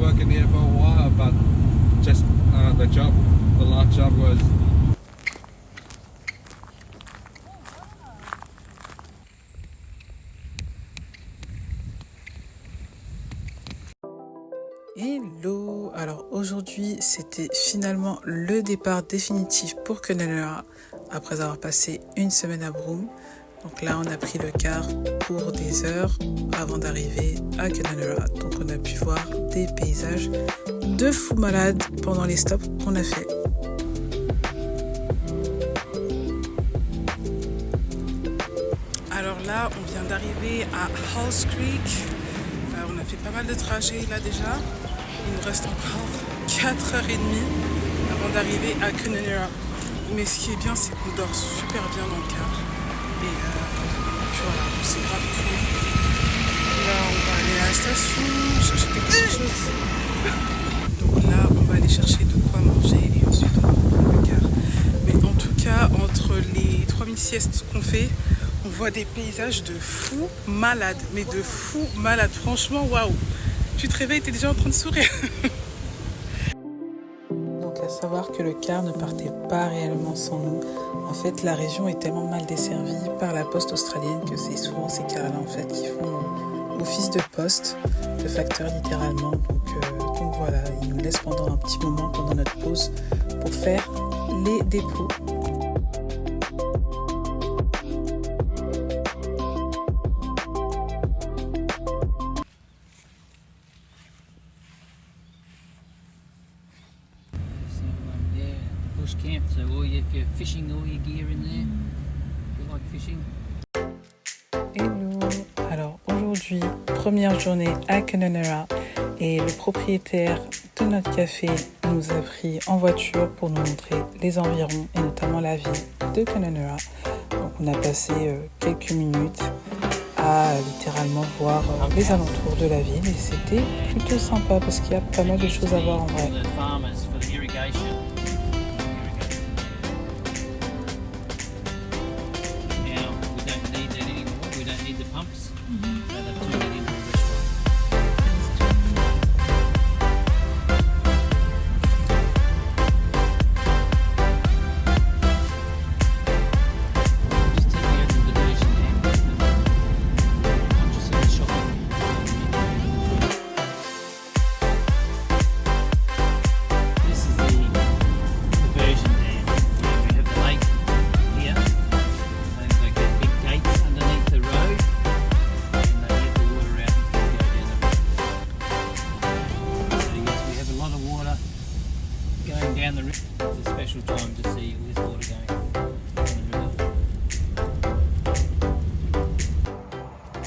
working here for a while, but just the last job was. Hello! Alors aujourd'hui c'était finalement le départ définitif pour Kununurra après avoir passé une semaine à Broome. Donc là on a pris le car pour des heures avant d'arriver à Kununurra. Donc on a pu voir des paysages de fou malade pendant les stops qu'on a fait. Alors là on vient d'arriver à Halls Creek. On a fait pas mal de trajets là déjà. Il nous reste encore 4h30 avant d'arriver à Kununurra. Mais ce qui est bien, c'est qu'on dort super bien dans le car. Et puis voilà, c'est grave cool. Là, on va aller à la station, chercher quelque chose. Donc là, on va aller chercher de quoi manger et ensuite on va prendre le car. Mais en tout cas, entre les 3000 siestes qu'on fait, on voit des paysages de fous malades. Mais de fous malades. Franchement, waouh! Tu te réveilles, tu es déjà en train de sourire. Donc à savoir que le car ne partait pas réellement sans nous. En fait, la région est tellement mal desservie par la poste australienne que c'est souvent ces cars-là en fait qui font office de poste, de facteur littéralement. Donc voilà, ils nous laissent pendant un petit moment pendant notre pause pour faire les dépôts. Camp, so if you're fishing, all your gear in there. If you like fishing. Hello. Alors aujourd'hui, première journée à Kununurra et le propriétaire de notre café nous a pris en voiture pour nous montrer les environs et notamment la ville de Kununurra. Donc on a passé quelques minutes à littéralement voir les alentours de la ville et c'était plutôt sympa parce qu'il y a pas mal de choses à voir en vrai. Down the river. It's a special time to see all this water going.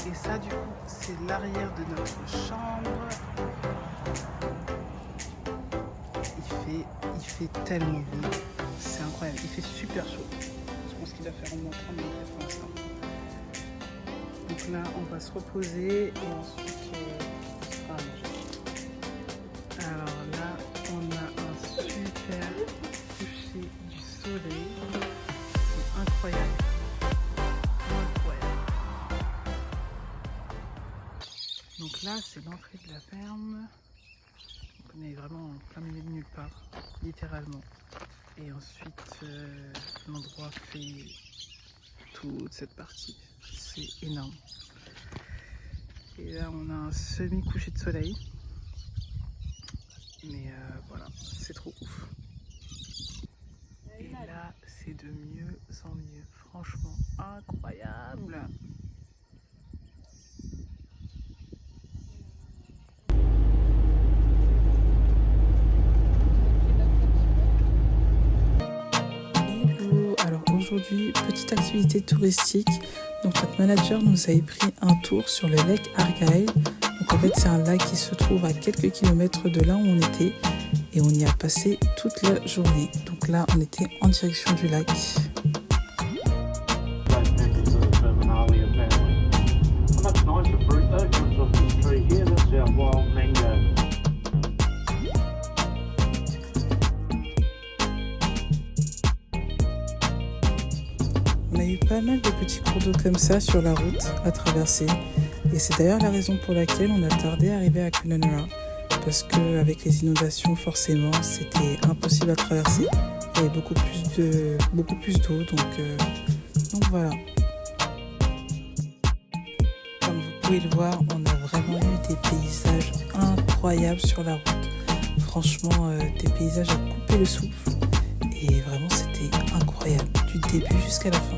Et ça du coup c'est l'arrière de notre chambre. Il fait tellement beau, c'est incroyable, il fait super chaud. Je pense qu'il va faire au moins 30 degrés pour l'instant. Donc là on va se reposer et ensuite on sera à manger. Alors là on a un super coucher du soleil, c'est incroyable. Donc là c'est l'entrée de la ferme. Donc on est vraiment en plein milieu de nulle part, littéralement. Et ensuite l'endroit fait toute cette partie, c'est énorme. Et là on a un semi-coucher de soleil. Mais voilà, c'est trop ouf. Et là, c'est de mieux en mieux. Franchement, incroyable. Hello. Alors aujourd'hui, petite activité touristique. Donc notre manager nous avait pris un tour sur le lac Argyle. Donc en fait c'est un lac qui se trouve à quelques kilomètres de là où on était et on y a passé toute la journée. Donc là on était en direction du lac. On a eu pas mal de petits cours d'eau comme ça sur la route à traverser. Et c'est d'ailleurs la raison pour laquelle on a tardé à arriver à Kununurra. parce que avec les inondations, forcément, c'était impossible à traverser. Il y avait beaucoup plus d'eau, donc voilà. Comme vous pouvez le voir, on a vraiment eu des paysages incroyables sur la route. Franchement, des paysages à couper le souffle. Et vraiment, c'était incroyable, du début jusqu'à la fin.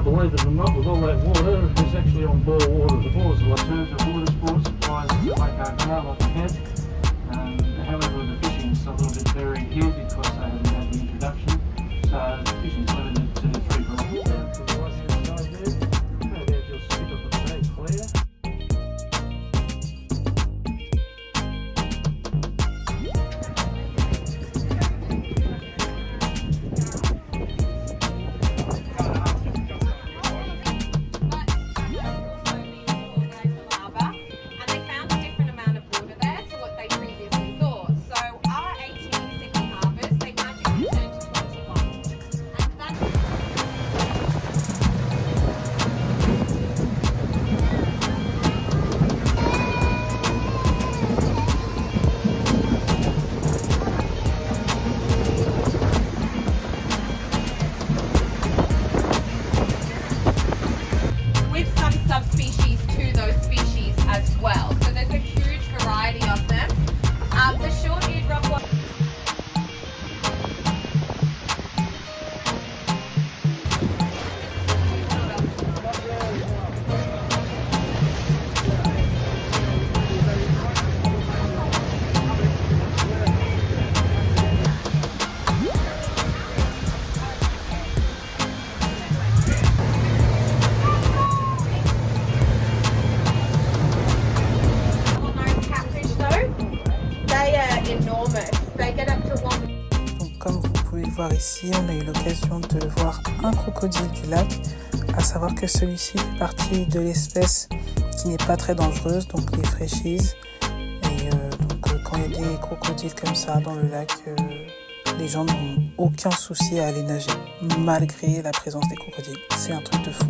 Believe it or not, with all that water, it's actually on bore water. The bores are alternative water sports supplies to Lake Argyle up ahead. However, the fishing is a little bit varied here because they haven't had the introduction. So the fishing is limited to 3 groups. Down to the right hand side there, there's your skip of the day clear. Subspecies to those species as well. So there's a huge variety of them. The short-eared rockworm. Donc, comme vous pouvez le voir ici, on a eu l'occasion de voir un crocodile du lac, à savoir que celui-ci fait partie de l'espèce qui n'est pas très dangereuse, donc les fréchises. Et quand il y a des crocodiles comme ça dans le lac, les gens n'ont aucun souci à aller nager, malgré la présence des crocodiles. C'est un truc de fou.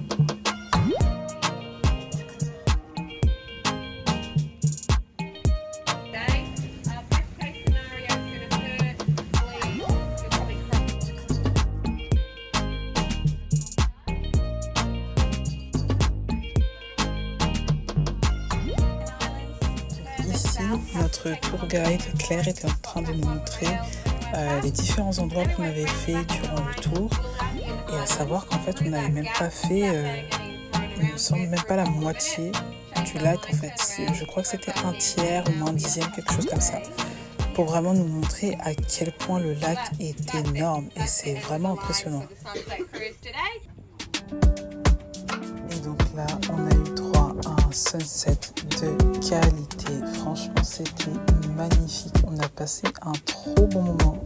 Ici, notre tour guide Claire était en train de nous montrer les différents endroits qu'on avait fait durant le tour, et à savoir qu'en fait on n'avait même pas fait, il me semble même pas la moitié du lac en fait. Je crois que c'était un tiers ou un dixième, quelque chose comme ça, pour vraiment nous montrer à quel point le lac est énorme, et c'est vraiment impressionnant. Et donc là, on a eu droit à un sunset de qualité. Franchement, c'était magnifique. On a passé un trop bon moment.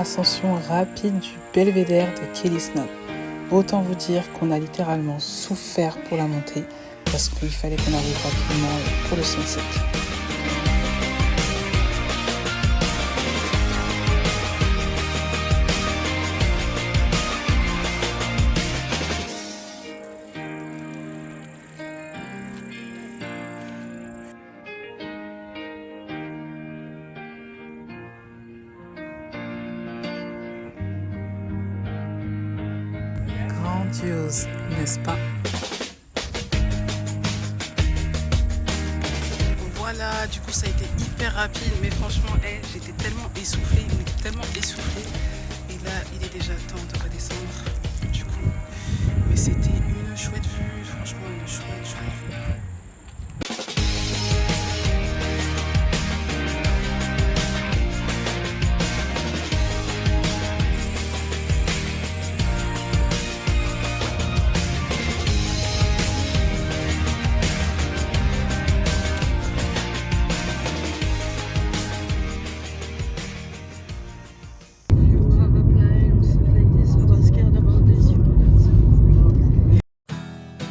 ascension rapide du belvédère de Kellysnop. Autant vous dire qu'on a littéralement souffert pour la montée parce qu'il fallait qu'on arrive rapidement pour le sunset. Grandiose, n'est-ce pas? Voilà, du coup ça a été hyper rapide, mais franchement, j'étais tellement essoufflée, on était tellement essoufflés. Et là, il est déjà temps de redescendre, du coup. Mais c'était une chouette vue, franchement, une chouette vue.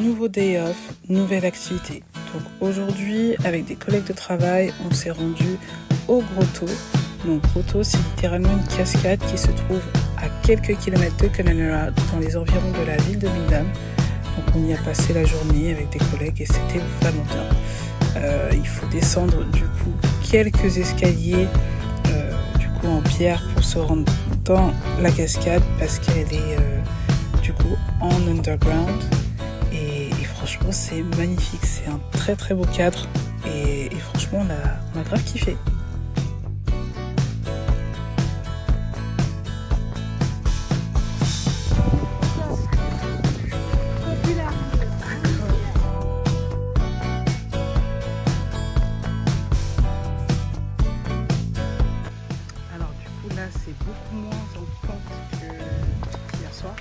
Nouveau day off, nouvelle activité. Donc aujourd'hui, avec des collègues de travail, on s'est rendu au Grotto. Donc Grotto, c'est littéralement une cascade qui se trouve à quelques kilomètres de Kununurra, dans les environs de la ville de Windham. Donc on y a passé la journée avec des collègues et c'était vraiment bien. Il faut descendre du coup quelques escaliers du coup en pierre pour se rendre dans la cascade parce qu'elle est du coup en underground. Et franchement c'est magnifique, c'est un très très beau cadre et franchement on a grave kiffé. Alors du coup là c'est beaucoup moins en pente que hier soir.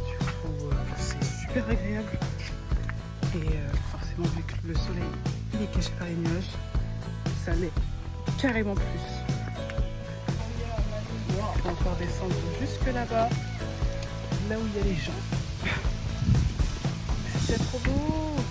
Du coup c'est super agréable. Et forcément vu que le soleil il est caché par les nuages, ça l'est carrément plus. On va encore descendre jusque là-bas, là où il y a les gens. C'est trop beau.